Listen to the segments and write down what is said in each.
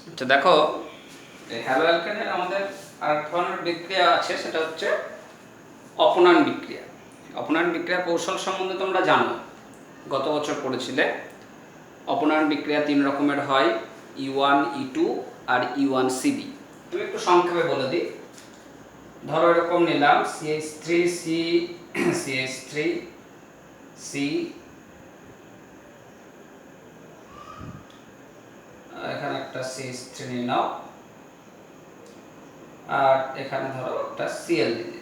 আচ্ছা দেখো, এই হ্যালো অ্যালকেনের আমাদের আর ধরনের বিক্রিয়া আছে, সেটা হচ্ছে অপনয়ন বিক্রিয়া। অপনয়ন বিক্রিয়া কৌশল সম্বন্ধে তোমরা জানো, গত বছর পড়েছিলে। অপনয়ন বিক্রিয়া 3 রকমের হয়, E1 E2 আর E1 CB। তুমি একটু সংক্ষেপে বলে দিই। ধরো এরকম নিলাম CH3 C CH3 C, এখানে একটা CH3 নিয়ে নাও, আর এখানে ধরো একটা Cl দিয়ে দিলে।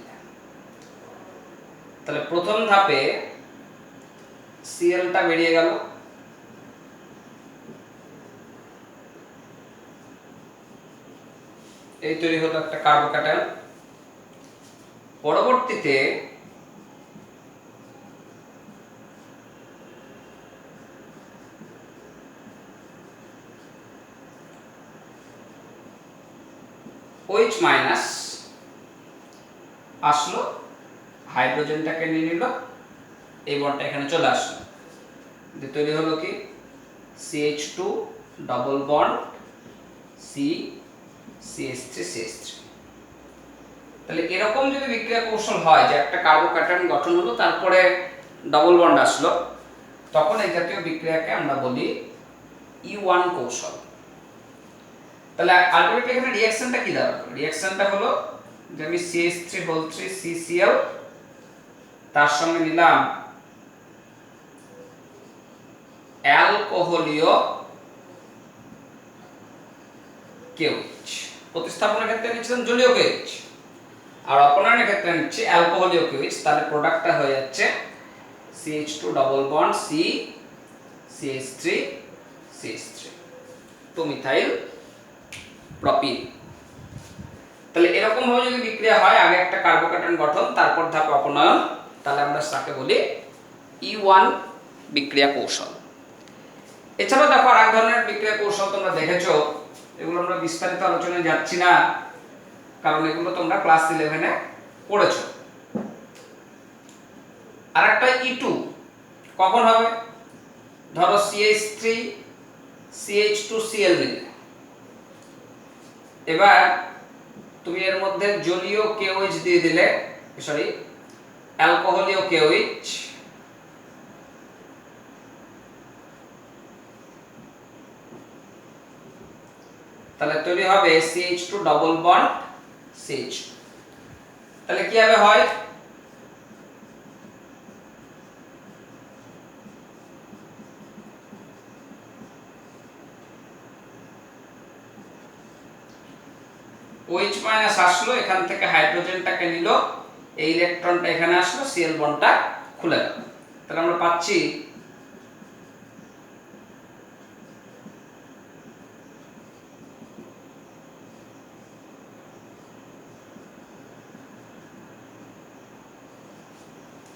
তাহলে প্রথম ধাপে Clটা বেরিয়ে গেল, এই তৈরি হলো একটা কার্বোক্যাটায়ন। পরবর্তীতে OH মাইনাস আসলো, হাইড্রোজেনটাকে নিয়ে নিল, এই বন্ডটা এখানে চলে আসলো, দিয়ে তৈরি হলো কি CH2 double bond C CH3 CH3। তাহলে এরকম যদি বিক্রিয়া কৌশল হয় যে একটা কার্বোক্যাটায়ন গঠন হলো, তারপরে ডবল বন্ড আসলো, তখন এই জাতীয় বিক্রিয়াকে আমরা বলি E1 কৌশল। তাহলে আলটিমেটলি এখানে রিঅ্যাকশনটা কি দাঁড়াবে? রিঅ্যাকশনটা হলো যে আমি CH3 CCl, তার সঙ্গে নিলাম অ্যালকোহলীয় KOH। প্রতিস্থাপনের ক্ষেত্রে নিচ্ছিলাম জলীয় KOH, আর অপনয়নের ক্ষেত্রে নিচ্ছি অ্যালকোহলীয় KOH। তাহলে প্রোডাক্টটা হয়ে যাচ্ছে CH2 double bond C CH3 CH3 2 methyl propene. তাহলে এরকম ভাবে যদি বিক্রিয়া হয়, আগে একটা কার্বোক্যাটায়ন গঠন, তারপর ধাপে অপনয়ন, তাহলে আমরা তাকে বলি E1 বিক্রিয়া কৌশল। এছাড়াও দেখো আর এক ধরনের বিক্রিয়া কৌশল তোমরা দেখেছো, এগুলো আমরা বিস্তারিত আলোচনায় যাচ্ছি না, কারণ এগুলো তোমরা ক্লাস 11-এ পড়েছো। আর একটা E2 কখন হবে? ধরো CH3 CH2Cl নিলে, এবার তুমি এর মধ্যে জলীয় KOH দিয়ে দিলে, সরি অ্যালকোহলীয় KOH, তাহলে তৈরি হবে CH2 ডবল বন্ড CH। তাহলে কি হবে হয় OH মাইনাস আসলো, এখান থেকে হাইড্রোজেনটাকে নিল, এই ইলেকট্রনটা এখানে আসলো, Cl বন্ডটা খুলে গেল। তাহলে আমরা পাচ্ছি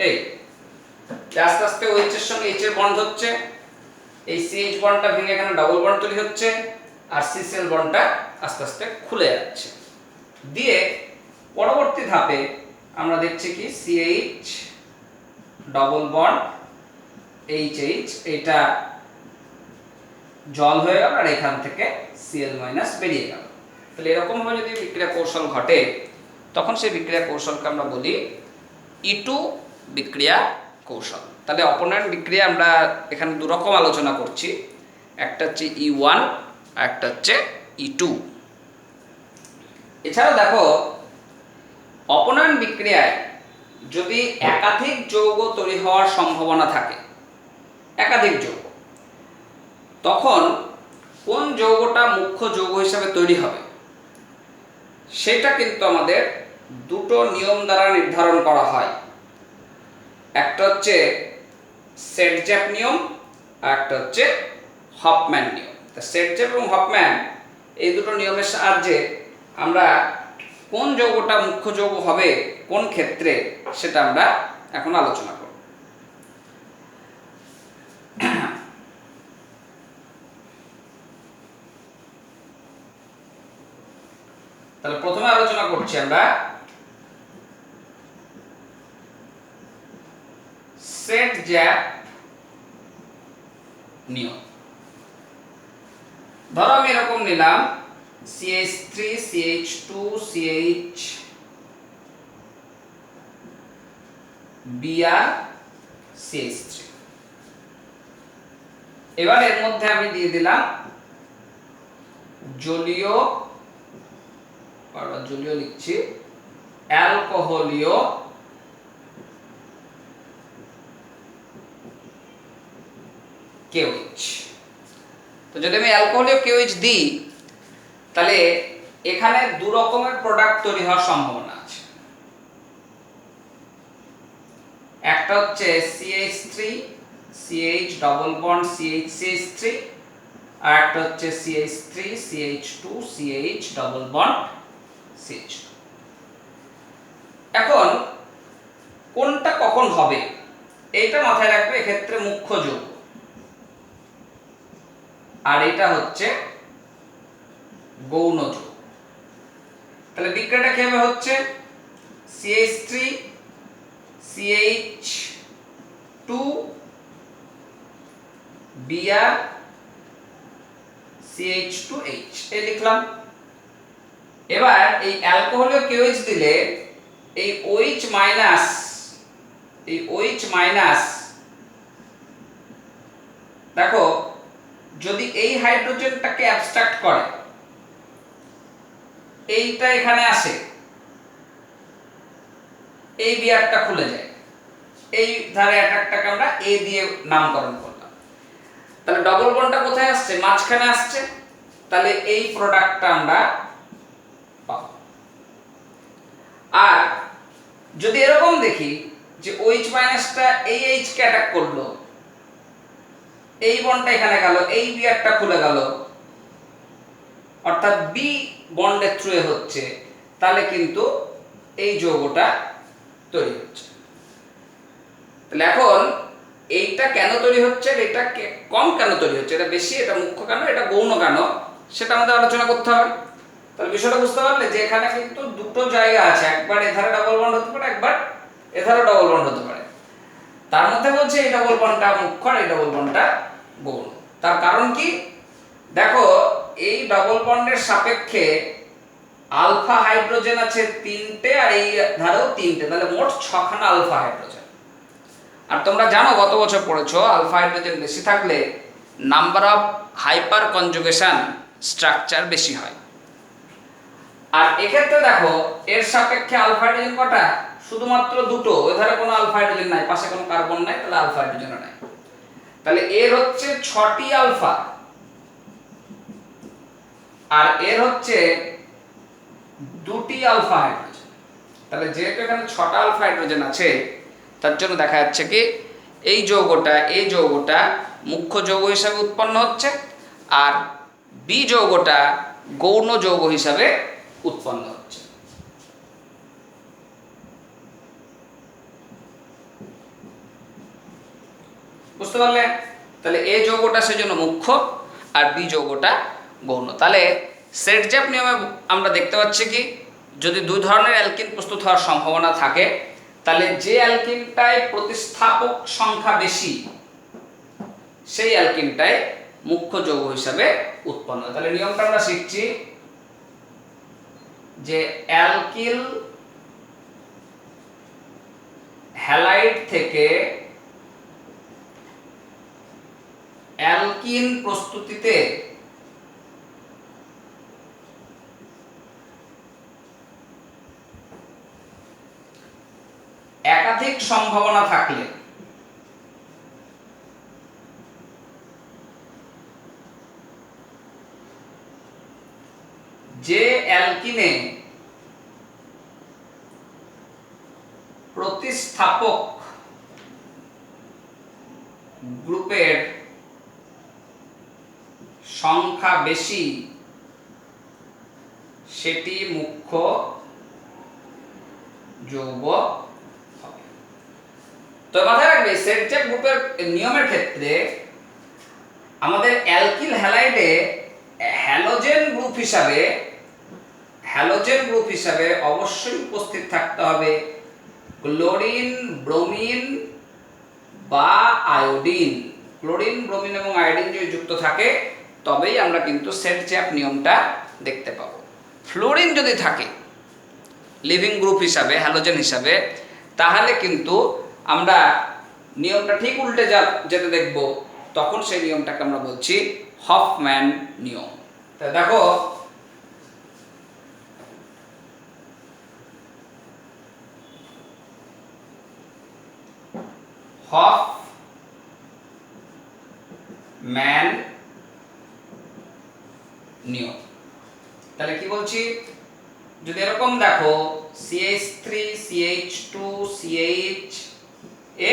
এই আস্তে আস্তে OH এর সঙ্গে H এর বন্ড হচ্ছে, এই CH বন্ডটা ভেঙে এখানে ডবল বন্ড তৈরি হচ্ছে, আর CCl বন্ডটা আস্তে আস্তে খুলে যাচ্ছে। দিয়ে পরবর্তী ধাপে আমরা দেখছি কি CH ডবল বন্ড HH, এটা জল হয়ে গেল, আর এখান থেকে Cl মাইনাস বেরিয়ে গেল। তাহলে এরকম ভাবে যদি বিক্রিয়া কৌশল ঘটে, তখন সেই বিক্রিয়া কৌশলকে আমরা বলি E2 বিক্রিয়া কৌশল। তাহলে অপনয়ন বিক্রিয়া আমরা এখানে দু রকম আলোচনা করছি, একটা হচ্ছে E1 আর একটা হচ্ছে E2। এছাড়াও দেখো, অপনয়ন বিক্রিয়ায় যদি একাধিক যৌগ তৈরি হওয়ার সম্ভাবনা থাকে, একাধিক যৌগ, তখন কোন যৌগটা মুখ্য যৌগ হিসাবে তৈরি হবে, সেটা কিন্তু আমাদের দুটো নিয়ম দ্বারা নির্ধারণ করা হয়। একটা হচ্ছে সেটজ্যাপ নিয়ম, আর একটা হচ্ছে হফম্যান নিয়ম। সেটজ্যাপ এবং হফম্যান এই দুটো নিয়মের সাহায্যে আমরা কোন যৌগটা মুখ্য যৌগ হবে কোন ক্ষেত্রে, সেটা আমরা এখন আলোচনা করব। তাহলে প্রথমে আলোচনা করছি আমরা সেটজ্যাপ নিয়ম। ধরো আমি এরকম নিলাম CH3 CH2 CH Br CH3। এবার এর মধ্যে আমি দিয়ে দিলাম জলীয়, জলীয় লিখছি, অ্যালকোহলীয় KOH। তো যদি আমি অ্যালকোহলীয় KOH দিই তাহলে এখানে দু রকমের প্রোডাক্ট তৈরি হওয়ার সম্ভাবনা আছে। একটা হচ্ছে CH3 CH double bond CH CH3, আর একটা হচ্ছে CH3 CH2 CH double bond CH2। এখন কোনটা কখন হবে এইটা মাথায় রাখবে, এক্ষেত্রে মুখ্য যৌগ, আর এটা হচ্ছে গৌণ যৌগ। তাহলে বিক্রিয়াটা কিভাবে হচ্ছে, CH3 CH2 Br CH2H এই লিখলাম। এবার এই অ্যালকোহলীয় KOH দিলে এই OH মাইনাস দেখো যদি এই হাইড্রোজেনটাকে অ্যাবস্ট্রাক্ট করে, এইটা এখানে আসে, এই বিআরটা খুলে যায়, এই ধারে অ্যাটাকটাকে আমরা A দিয়ে নামকরণ করলাম। তাহলে ডবল বন্ডটা কোথায় আসছে, মাঝখানে আসছে, তাহলে এই প্রোডাক্টটা আমরা পাবো। আর যদি এরকম দেখি যে OH মাইনাসটা এই H কে অ্যাটাক করলো, এই বন্ডটা এখানে গেল, এই বিআরটা খুলে গেল, অর্থাৎ বি বন্ডের থ্রুয়ে হচ্ছে, তাহলে কিন্তু এই যৌগটা তৈরি হচ্ছে। তাহলে এখন এইটা কেন তৈরি হচ্ছে, এটা কম কেন তৈরি হচ্ছে, এটা বেশি, এটা মুখ্য কেন, এটা গৌণ কেন, সেটা আমাদের আলোচনা করতে হবে। তাহলে বিষয়টা বুঝতে পারলে যে এখানে কিন্তু দুটো জায়গা আছে, একবার এধারে ডাবল বন্ড হতে পারে, একবার এধারে ডাবল বন্ড হতে পারে। তার মধ্যে বলছে এই ডাবল বন্ডটা মুখ্য আর এই ডাবল বন্ডটা গৌণ। তার কারণ কি, দেখো এই ডাবল বন্ডের সাপেক্ষে আলফা হাইড্রোজেন আছে 3টে, আর এই ধারেও 3টে, তাহলে মোট 6খানা আলফা হাইড্রোজেন। আর তোমরা জানো গত বছর পড়েছো আলফা হাইড্রোজেন বেশি থাকলে number of hyper conjugation structure বেশি হয়। আর এক্ষেত্রে দেখো এর সাপেক্ষে আলফা হাইড্রোজেন কটা, শুধুমাত্র দুটো, ওই ধারে কোনো আলফা হাইড্রোজেন নাই, পাশে কোনো কার্বন নাই, তাহলে আলফা হাইড্রোজেনও নাই। তাহলে এর হচ্ছে 6টি আলফা, আর এর হচ্ছে 2টি আলফা হাইড্রোজেন। তাহলে যেহেতু এখানে 6টা আলফা হাইড্রোজেন আছে, তার জন্য দেখা যাচ্ছে কি এই যৌগটা মুখ্য যৌগ হিসাবে উৎপন্ন হচ্ছে, আর বি যৌগটা গৌণ যৌগ হিসাবে উৎপন্ন হচ্ছে। বুঝতে পারলে? তাহলে এ যৌগটা সেজন্য মুখ্য আর বি যৌগটা গৌণ। তাহলে সেটজ্যাপ নিয়মে আমরা দেখতে পাচ্ছি কি, যদি দুই ধরনের অ্যালকিন প্রস্তুত হওয়ার সম্ভাবনা থাকে, তাহলে যে অ্যালকিনটায় প্রতিস্থাপক সংখ্যা বেশি সেই অ্যালকিনটায় মুখ্য যৌগ হিসাবে উৎপন্ন হয়। তাহলে নিয়মটা আমরা শিখছি যে অ্যালকিল হ্যালাইড থেকে অ্যালকিন প্রস্তুতিতে একাধিক সম্ভাবনা থাকলে যে অ্যালকিনে প্রতিস্থাপক গ্রুপের সংখ্যা বেশি সেটি মুখ্য যৌগ হবে। তো মাথায় রাখবে সেটজ্যাপ গ্রুপের নিয়মের ক্ষেত্রে আমাদের অ্যালকিল হ্যালাইডে হ্যালোজেন গ্রুপ হিসাবে অবশ্যই উপস্থিত থাকতে হবে ক্লোরিন, ব্রোমিন বা আয়োডিন। ক্লোরিন, ব্রোমিন এবং আয়োডিন যদি যুক্ত থাকে তবেই আমরা কিন্তু সেট চ্যাপ নিয়মটা দেখতে পাবো। ফ্লোরিন যদি থাকে লিভিং গ্রুপ হিসাবে, হ্যালোজেন হিসাবে, তাহলে কিন্তু আমরা নিয়মটা ঠিক উল্টে যেতে দেখব। তখন সেই নিয়মটাকে আমরা বলছি হফম্যান নিয়ম। তা দেখো হফম্যান নিয়ম, তাহলে কি বলছি, যদি এরকম দেখো CH3 CH2 CH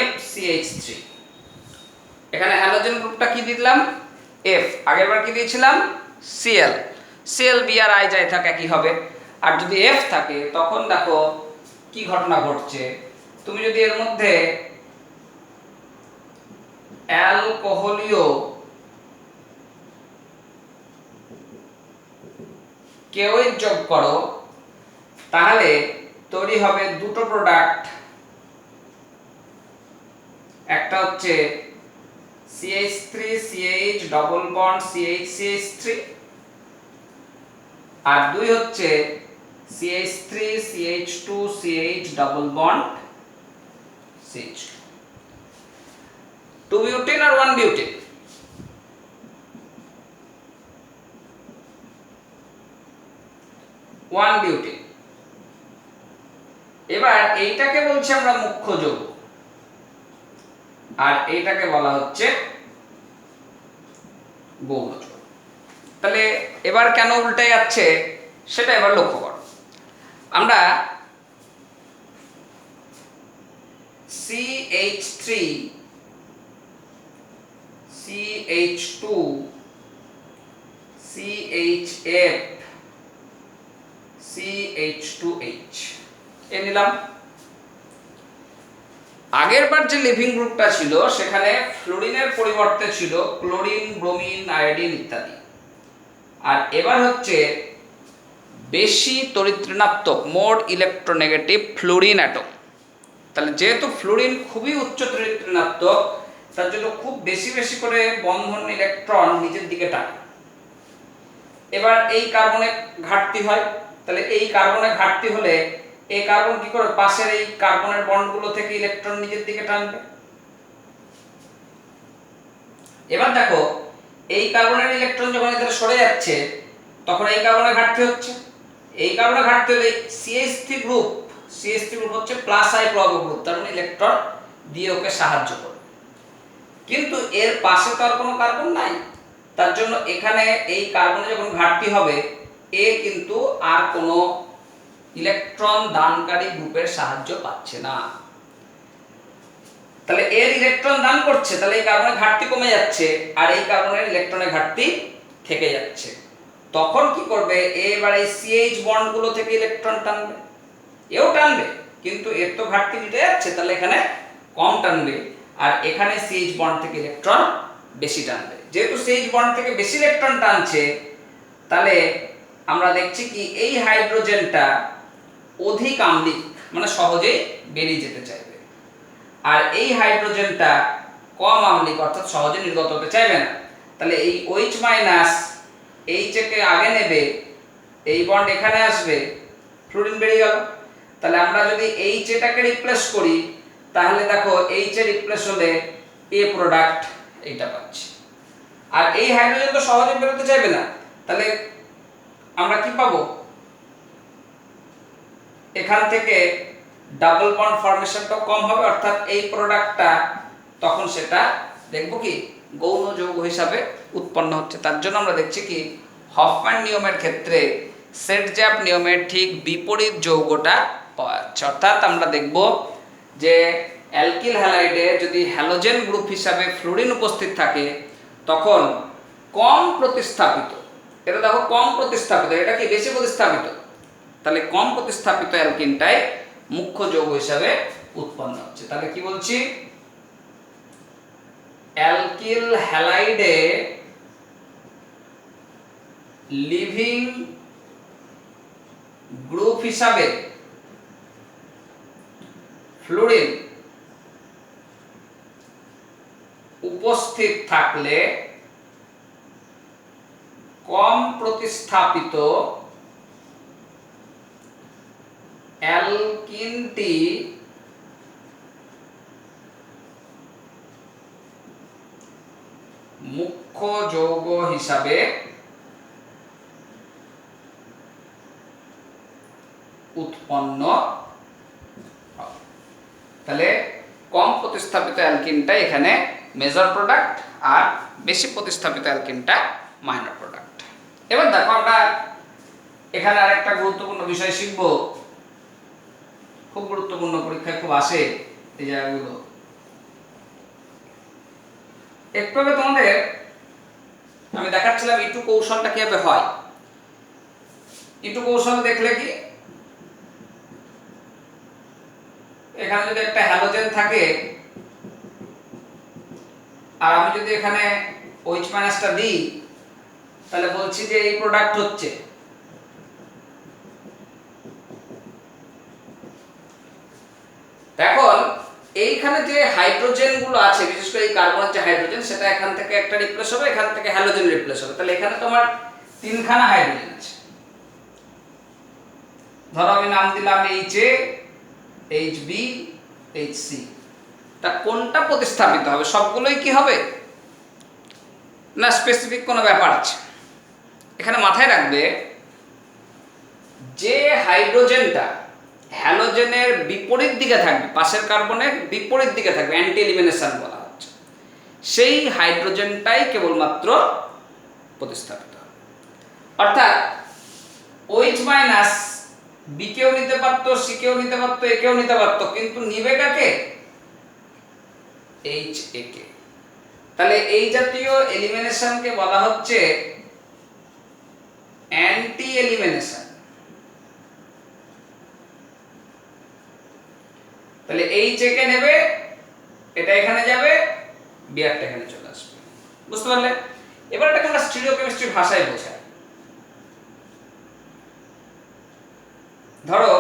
F CH3, এখানে হ্যালোজেন গ্রুপটা কি দিলাম F, আগের বার কি দিয়েছিলাম Cl, Cl B R I যাই থাকে কি হবে। আর যদি F থাকে তখন দেখো কি ঘটনা ঘটছে, তুমি যদি এর মধ্যে অ্যালকোহলীয় কেওএইচ যোগ করো, তাহলে তৈরি হবে দুটো প্রোডাক্ট, একটা হচ্ছে CH3 CH double bond CH CH3, আর দুই হচ্ছে CH3 CH2 CH double bond CH2, 2 butene আর 1 বিউটেন। এবার এইটাকে বলছি আমরা মুখ্য যৌগ, আর এইটাকে বলা হচ্ছে গৌণ যৌগ। তাহলে এবার কেন উল্টে যাচ্ছে সেটা এবার লক্ষ্য করো। আমরা CH3 CH2 CHF CH2H এ নিলাম। আগের বার যে লিভিং গ্রুপটা ছিল সেখানে ফ্লোরিনের পরিবর্তে ছিল ক্লোরিন, ব্রোমিন, আয়োডিন ইত্যাদি। আর এবার হচ্ছে বেশি তড়িৎঋণাত্মক, মোর ইলেকট্রোনেগেটিভ ফ্লোরিন অ্যাটম। তাহলে যেহেতু ফ্লোরিন খুবই উচ্চ তড়িৎঋণাত্মক, তার জন্য খুব বেশি বেশি করে বন্ধন ইলেকট্রন নিচের দিকে টানে। এবার এই কার্বনে ঘাটতি হয়, তাহলে এই কার্বনে ঘাটতি হলে এই কার্বন কি করে পাশের এই কার্বনের বন্ডগুলো থেকে ইলেকট্রন নিজের দিকে টানবে। এবার দেখো এই কার্বনের ইলেকট্রন যখন এদের সরে যাচ্ছে তখন এই কার্বনে ঘাটতি হচ্ছে, এই কার্বনে ঘাটতি হলে CH3 গ্রুপ হচ্ছে প্লাস আই প্রভাবক গ্রুপ, তার মানে ইলেকট্রন দিয়ে ওকে সাহায্য করে। কিন্তু এর পাশে তো আর কোনো কার্বন নাই, তার জন্য এখানে এই কার্বনে যখন ঘাটতি হবে এ কিন্তু আর কোনো ইলেকট্রন দানকারী গ্রুপের সাহায্য পাচ্ছে না। তাহলে এর ইলেকট্রন দান করছে, তাহলে এই কার্বনের ঘাটতি কমে যাচ্ছে আর এই কার্বনের ইলেকট্রনের ঘাটতি থেকে যাচ্ছে। তখন কি করবে, এবার এই CH বন্ডগুলো থেকে ইলেকট্রন টানবে, এও টানবে কিন্তু এর তো ঘাটতি মিটে যাচ্ছে, তাহলে এখানে কম টানবে আর এখানে CH বন্ড থেকে ইলেকট্রন বেশি টানবে। যেহেতু CH বন্ড থেকে বেশি ইলেকট্রন টানছে, তাহলে আমরা দেখছি কি এই হাইড্রোজেনটা অধিক আম্লিক, মানে সহজেই বেরিয়ে যেতে চাইবে, আর এই হাইড্রোজেনটা কম আম্লিক, অর্থাৎ সহজে নির্গত হতে চাইবে না। তাহলে এই OH মাইনাস H কে আগে নেবে, এই বন্ড এখানে আসবে, ফ্লোরিন বেরিয়ে গেল। তাহলে আমরা যদি H এটাকে রিপ্লেস করি, তাহলে দেখো H এর রিপ্লেস হলে A প্রোডাক্ট এইটা পাচ্ছি, আর এই হাইড্রোজেন তো সহজে বেরোতে চাইবে না, তাহলে আমরা কি পাবো, এখান থেকে ডাবল বন্ড ফরমেশনটাও কম হবে, অর্থাৎ এই প্রোডাক্টটা তখন সেটা দেখব কি গৌণ যৌগ হিসাবে উৎপন্ন হচ্ছে। তার জন্য আমরা দেখছি কি হফম্যান নিয়মের ক্ষেত্রে সেট-জ্যাপ নিয়মের ঠিক বিপরীত যৌগটা পাওয়া যাচ্ছে। অর্থাৎ আমরা দেখব যে অ্যালকিল হ্যালাইডে যদি হ্যালোজেন গ্রুপ হিসাবে ফ্লোরিন উপস্থিত থাকে তখন কম প্রতিস্থাপিত, এটা দেখো কম প্রতিস্থাপিত, এটা কি বেশি প্রতিস্থাপিত, তাহলে কম প্রতিস্থাপিত অ্যালকিনটাই মুখ্য যৌগ হিসাবে উৎপন্ন হচ্ছে। তাহলে কি বলছি, অ্যালকিল হ্যালাইডে লিভিং গ্রুপ হিসাবে ফ্লোরিন উপস্থিত থাকলে কম প্রতিস্থাপিত অ্যালকিনটি মুখ্য যৌগ হিসাবে উৎপন্ন হয়। তাহলে কম প্রতিস্থাপিত অ্যালকিনটা এখানে মেজর প্রোডাক্ট আর বেশি প্রতিস্থাপিত অ্যালকিনটা মাইনর প্রোডাক্ট। এবার দেখো আমরা এখানে আরেকটা গুরুত্বপূর্ণ বিষয় শিখব, খুব গুরুত্বপূর্ণ, পরীক্ষায় খুব আসে এই জায়গাগুলো। একটু আগে তোমাদের আমি দেখাচ্ছিলাম ইটু কৌশলটা কিভাবে হয়। ইটু কৌশল দেখলে কি, এখানে যদি একটা হ্যালোজেন থাকে আর আমি যদি এখানে OH মাইনাসটা দিই, তাহলে বলছি যে এই প্রোডাক্ট হচ্ছে। এখন এইখানে যে হাইড্রোজেন গুলো আছে, বিশেষ করে এই কার্বনের যে হাইড্রোজেন, সেটা এখান থেকে একটা রিপ্লেস হবে, এখান থেকে হ্যালোজেন রিপ্লেস হবে। তাহলে এখানে তোমার তিনখানা হাইড্রোজেন আছে। ধরো আমি নাম দিলাম HA, HB, HC। তা কোনটা প্রতিস্থাপিত হবে? সবগুলোই কি হবে না স্পেসিফিক কোনো ব্যাপার আছে? এখানে মাথায় রাখবে যে হাইড্রোজেনটা হ্যালোজেনের বিপরীত দিকে থাকবে, পাশের কার্বনের বিপরীত দিকে থাকবে, অ্যান্টি এলিমিনেশন বলা হচ্ছে, সেই হাইড্রোজেনটাই কেবলমাত্র প্রতিস্থাপিত হবে। অর্থাৎ OH মাইনাস বি কেও নিতে পারতো, সি কেও নিতে পারতো, এ কেও নিতে পারতো, কিন্তু নিবে কাকে? HA কে। তাহলে এই জাতীয় এলিমিনেশনকে বলা হচ্ছে অ্যান্টি এলিমিনেশন। তাহলে HA কে নেবে, এটা এখানে যাবে, বিআরটা এখানে চলে আসবে। বুঝতে পারলে? এবার এটাকে আমরা স্টিরিওকেমিস্ট্রির ভাষায় বোঝাই। ধরো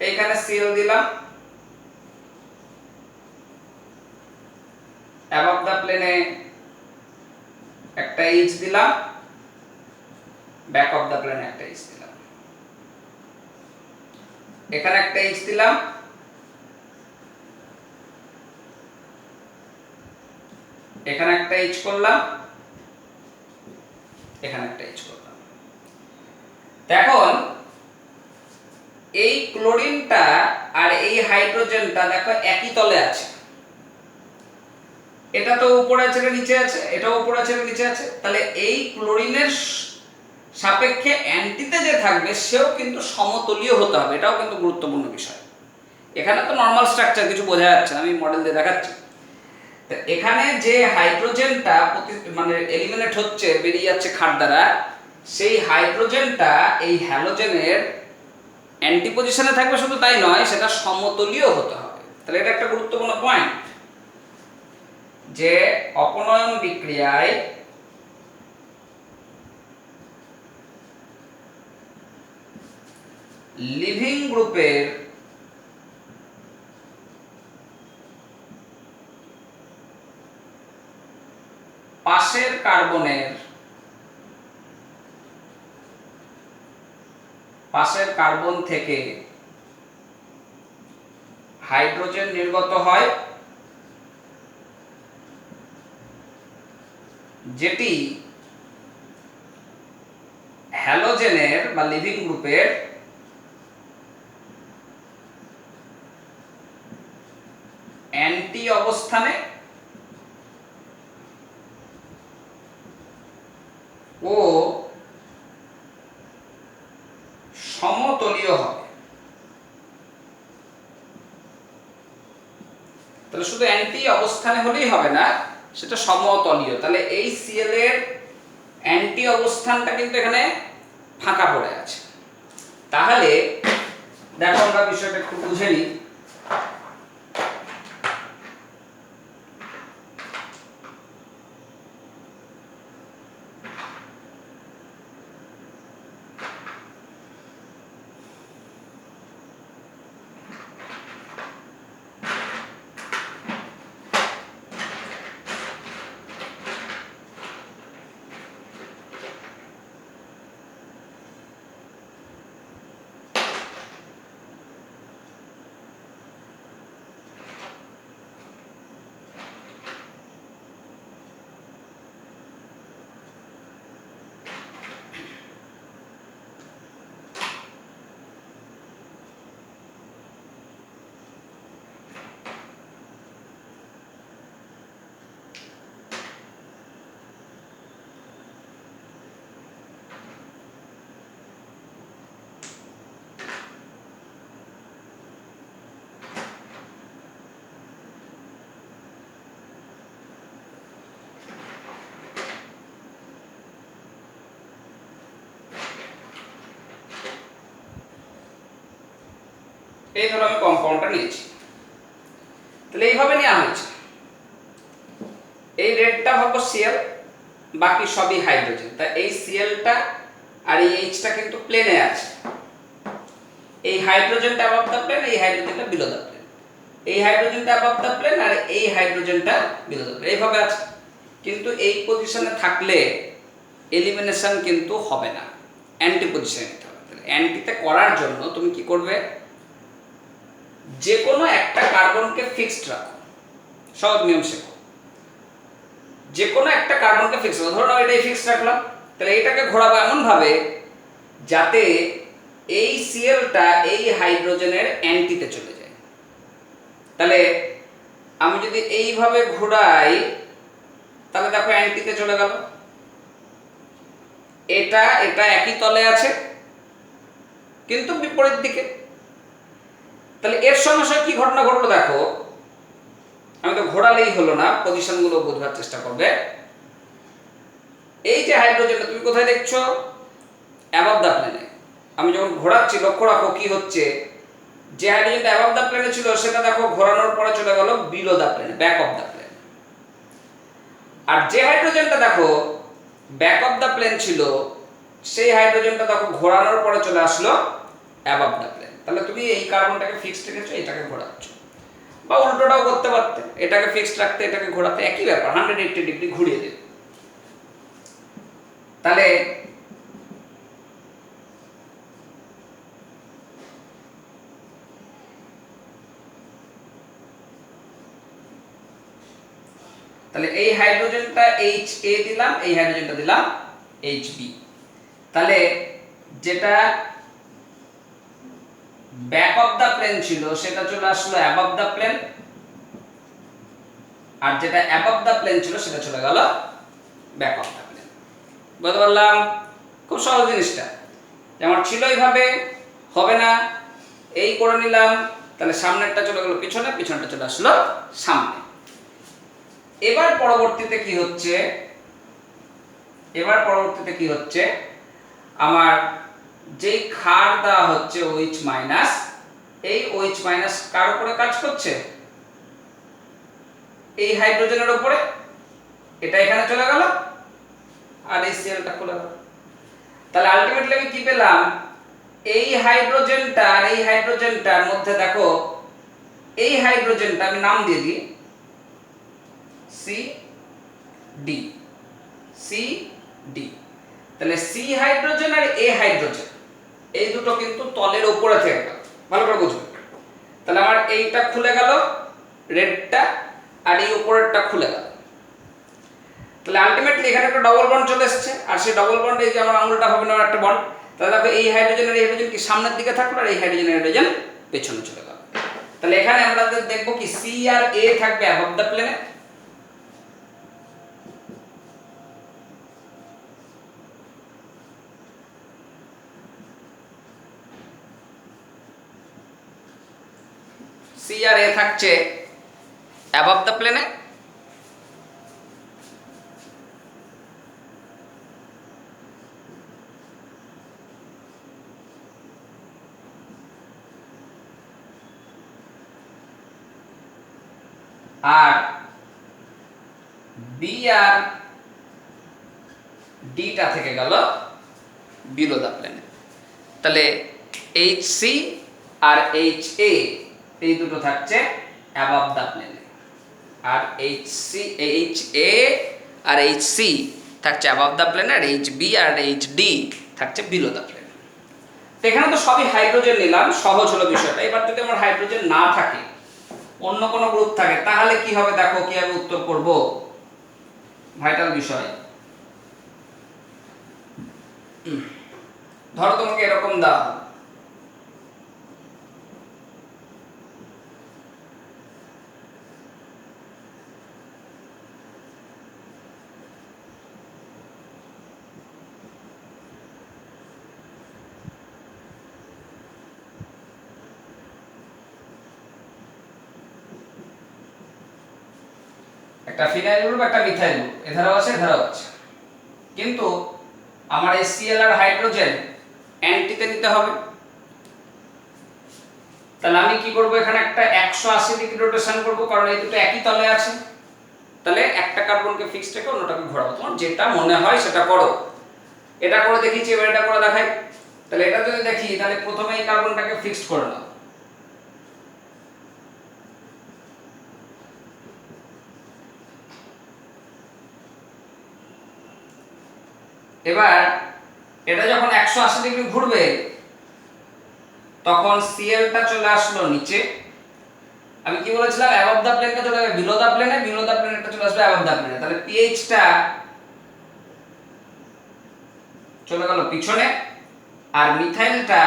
এইখানে Cl দিলাম, অ্যাবভ দা প্লেনে একটা H দিলাম, ব্যাক অফ দা প্লেনে একটা H দিলাম, এখানে একটা H দিলাম, এখানে একটা H করলাম, এখানে একটা H করলাম। এখন এই ক্লোরিনটা আর এই হাইড্রোজেনটা দেখো একই তলে আছে। এটা তো উপরে আছে, এটা নিচে আছে, এটাও উপরে আছে, এটা নিচে আছে। তাহলে এই ক্লোরিনের সাপেক্ষে অ্যান্টিতে যে থাকবে সেও কিন্তু সমতলীয় হতে হবে। এটাও কিন্তু গুরুত্বপূর্ণ বিষয়। এখানে তো নরমাল স্ট্রাকচার, কিছু বোঝা যাচ্ছে না, আমি মডেল দিয়ে দেখাচ্ছি। এখানে যে হাইড্রোজেনটা মানে এলিমিনেট হচ্ছে, বেরিয়ে যাচ্ছে খাট দ্বারা, সেই হাইড্রোজেনটা এই হ্যালোজেনের অ্যান্টি পজিশনে থাকবে, শুধু তাই নয়, সেটা সমতলীয় হতে হবে। তাহলে এটা একটা গুরুত্বপূর্ণ পয়েন্ট যে অপনয়ন বিক্রিয়ায় লিভিং গ্রুপের পাশের কার্বন থেকে হাইড্রোজেন নির্গত হয়, যেটি হ্যালোজেনের বা লিভিং গ্রুপের অ্যান্টি অবস্থানে ও সমতলীয় হবে। তাহলে শুধু অ্যান্টি অবস্থানে হলেই হবে না, সেটা সমতলীয়। তাহলে এই Cl এর অ্যান্টি অবস্থানটা কিন্তু এখানে ফাঁকা পড়ে আছে। তাহলে দেখো আমরা বিষয়টা একটু বুঝে নিই। এই ধরো আমি কম্পাউন্ডটা নিয়েছি, তাহলে এইভাবে নেওয়া হয়েছে। এই রেডটা ভাবো সিএল, বাকি সবই হাইড্রোজেন। তা এই সিএলটা আর এই এইচটা কিন্তু প্লেনে আছে। এই হাইড্রোজেনটা অ্যাবভ দ্য প্লেন, এই হাইড্রোজেনটা বিলো দ্য প্লেন। এই হাইড্রোজেনটা অ্যাবভ দ্য প্লেন আর এই হাইড্রোজেনটা বিলো দ্য প্লেন, এইভাবে আছে। কিন্তু এই পজিশনে থাকলে এলিমিনেশন কিন্তু হবে না, অ্যান্টি পজিশনে নিতে হবে। তাহলে অ্যান্টিতে করার জন্য তুমি কি করবে, যে কোনো একটা কার্বনকে ফিক্সড রাখো। সহজ নিয়ম শেখো, যে কোনো একটা কার্বনকে ফিক্সড রাখো। ধরো এটাই ফিক্সড রাখলাম, তাহলে এটাকে ঘোরাবো এমন ভাবে যাতে এই সিএলটা এই হাইড্রোজেনের অ্যান্টিতে চলে যায়। তাহলে আমি যদি এইভাবে ঘোরাই, তাহলে দেখো অ্যান্টিতে চলে গেল। এটা এটা একই তলে আছে কিন্তু বিপরীত দিকে। তাহলে এর সমস্যা কি ঘটনা ঘটলো দেখো, আমি তো ঘোরালেই হলো না, পজিশনগুলো বোঝার চেষ্টা করবে। এই যে হাইড্রোজেনটা তুমি কোথায় দেখছো, অ্যাবভ দ্য প্লেনে। আমি যখন ঘোরাচ্ছি লক্ষ্য রাখো কি হচ্ছে, যে হাইড্রোজেনটা অ্যাবভ দ্য প্লেনে ছিল সেটা দেখো ঘোরানোর পরে চলে গেল বিলো দ্য প্লেনে, ব্যাক অফ দ্য প্লেন। আর যে হাইড্রোজেনটা দেখো ব্যাক অফ দ্য প্লেন ছিল, সেই হাইড্রোজেনটা দেখো ঘোরানোর পরে চলে আসলো অ্যাবভ দ্য প্লেন। তাহলে তুমি এই কার্বনটাকে ফিক্সড রেখেছো, এটাকে ঘোরাচ্ছ, বা উল্টোটাও করতে পারতে, এটাকে ফিক্সড রাখতে এটাকে ঘোরাতে, একই ব্যাপার, 180 ডিগ্রি ঘুরিয়ে দেবে। তাহলে তাহলে এই হাইড্রোজেনটা HA দিলাম, এই হাইড্রোজেনটা দিলাম HB। তাহলে যেটা ব্যাক অফ দ্য প্লেন ছিল সেটা চলে আসলো অ্যাবভ দ্য প্লেন, আর যেটা অ্যাবভ দ্য প্লেন ছিল সেটা চলে গেল ব্যাক অফ দ্য প্লেন। বুঝতে পারলাম? খুব সহজ জিনিসটা। যেমন ছিল এইভাবে, হবে না, এই করে নিলাম, তাহলে সামনেরটা চলে গেল পিছনে, পিছনটা চলে আসলো সামনে। এবার পরবর্তীতে কি হচ্ছে, আমার যেই ক্ষার দেওয়া হচ্ছে OH মাইনাস, এই OH মাইনাস কার উপরে কাজ করছে, এই হাইড্রোজেনের উপরে। এটা এখানে চলে গেল আর এই সিএলটা খুলে গেল। তাহলে আলটিমেটলি আমি কি পেলাম, এই হাইড্রোজেনটা আর এই হাইড্রোজেনটার মধ্যে দেখো, এই হাইড্রোজেনটা আমি নাম দিয়ে দিই CD। তাহলে C হাইড্রোজেন আর A হাইড্রোজেন এই দুটো কিন্তু তলের উপরে থেকে গেল, ভালো করে বুঝবে। তাহলে আমার এইটা খুলে গেল রেডটা, আর এই উপরেরটা খুলে গেল। তাহলে আলটিমেটলি এখানে একটা ডবল বন্ড চলে এসেছে, আর সেই ডবল বন্ড এই যে আমার আঙুলটা হবে না একটা বন্ড। তাহলে দেখো এই হাইড্রোজেন আর এই হাইড্রোজেন কি সামনের দিকে থাকলো, আর এই হাইড্রোজেন আর হাইড্রোজেন পেছনে চলে গেল। তাহলে এখানে আমরা দেখবো কি C আর A থাকবে অ্যাবভ দ্য প্লেনে, C আর A থাকছে অ্যাবভ দ্য প্লেনে, আর B আর Dটা থেকে গেল বিলো দ্য প্লেনে। তাহলে HC আর HA এই দুটো থাকছে অ্যাবভ দ্য প্লেনে, আর HA আর HC থাকছে অ্যাবভ দ্য প্লেনে, আর HB আর HD থাকছে বিলো দ্য প্লেনে। তো এখানে তো সবই হাইড্রোজেন নিলাম, সহজ হলো বিষয়টা। এবার যদি আমার হাইড্রোজেন না থাকে, অন্য কোনো গ্রুপ থাকে, তাহলে কি হবে দেখো, কিভাবে উত্তর করব, ভাইটাল বিষয়। ধরো তোমাকে এরকম দাও, একটা ফিনাইল গ্রুপ একটা মিথাইল গ্রুপ, এধারেও আছে এধারেও আছে, কিন্তু আমার HCl আর হাইড্রোজেন অ্যান্টিতে নিতে হবে। তাহলে আমি কি করব, এখানে একটা 180 ডিগ্রি রোটেশন করব, কারণ এই দুটো একই তলে আছে। তাহলে একটা কার্বনকে ফিক্সড রেখে অন্যটাকে ঘোরাবো, তোমার যেটা মনে হয় সেটা করো। এটা করে দেখিয়েছি, এবার এটা করে দেখাই। তাহলে এটা যদি দেখি, তাহলে প্রথমে এই কার্বনটাকে ফিক্সড করে নাও। এবার এটা যখন 180 ডিগ্রি ঘুরবে, তখন সিএলটা চলে আসলো নিচে। আমি কি বলেছিলাম, অ্যাবভ দা প্লেনটা চলে যাবে বিলো দা প্লেনে, বিলো দা প্লেনটা চলে আসবে অ্যাবভ দা প্লেনে। তাহলে পিএইচটা চলে গেল পিছনে, আর মিথাইলটা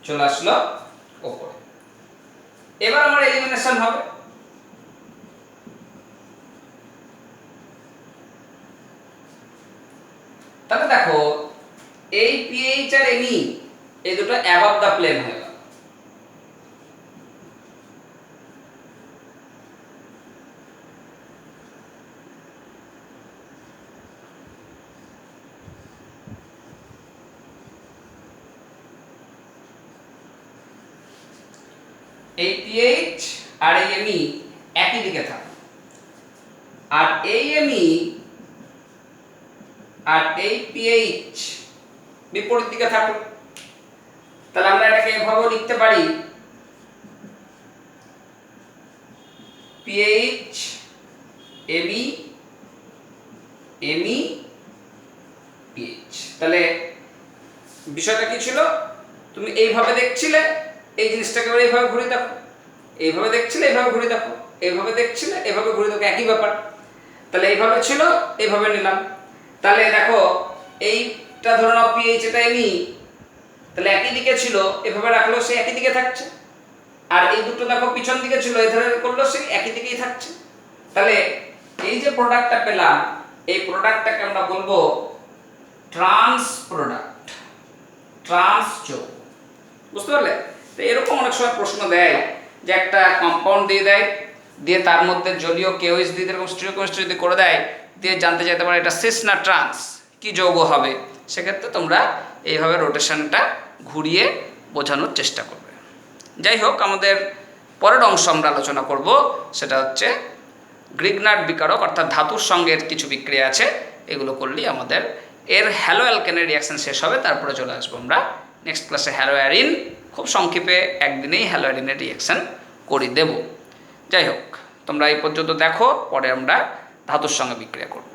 চলে আসলো উপরে। এবার আমার এলিমিনেশন হবে। তাহলে দেখো, এই পিএইচ আর এমই এই দুটো অ্যাবভ দা প্লেন হয়ে গেল। এই পিএইচ আর এই এমই একই দিকে থাকে, আর এই এমই আর এই পিএইচ বিপরীত দিকে থাকলো। তাহলে আমরা এটাকে এভাবেও লিখতে পারি, পিএইচ এবি এমই পিএইচ। তাহলে বিষয়টা কি ছিল, তুমি এইভাবে দেখছিলে, এই জিনিসটাকে এইভাবে ঘুরে দেখো, এইভাবে দেখছিলে এইভাবে ঘুরে দেখো, এইভাবে দেখছিলে এইভাবে ঘুরে দেখো, একই ব্যাপার। তাহলে এইভাবে ছিল, এইভাবে নিলাম। তাহলে দেখো, এইটা ধরে নাও পিএইচ, এটা এমই, তাহলে একই দিকে ছিল, এভাবে রাখলো সে একই দিকে থাকছে। আর এই দুটো দেখো পিছন দিকে ছিল, এই ধরে করলো সে একই দিকেই থাকছে। তাহলে এই যে প্রোডাক্টটা পেলাম, এই প্রোডাক্টটাকে আমরা বলবো ট্রান্স প্রোডাক্ট, ট্রান্স যৌগ। বুঝতে পারলে? তো এরকম অনেক সময় প্রশ্ন দেয় যে একটা কম্পাউন্ড দিয়ে দেয়, দিয়ে তার মধ্যে জলীয় কেওএইচ দিয়ে এরকম স্টিরিওকেমিস্ট্রি যদি করে দেয়, দিয়ে জানতে চাইতে পারে এটা সিস না ট্রান্স, কি যৌগ হবে। সেক্ষেত্রে তোমরা এইভাবে রোটেশনটা ঘুরিয়ে বোঝানোর চেষ্টা করবে। যাই হোক, আমাদের পরের অংশ আমরা আলোচনা করব, সেটা হচ্ছে গ্রিগনার্ড বিকারক, অর্থাৎ ধাতুর সঙ্গে কিছু বিক্রিয়া আছে, এগুলো করলেই আমাদের এর হ্যালো অ্যালকেনের রিয়াকশন শেষ হবে। তারপরে চলে আসবো আমরা নেক্সট ক্লাসে হ্যালো অ্যারিন, খুব সংক্ষেপে একদিনেই হ্যালো অ্যারিনের রিয়াকশন করে দেব। যাই হোক, তোমরা এই পর্যন্ত দেখো, পরে আমরা ধাতুর সঙ্গে বিক্রিয়া করব।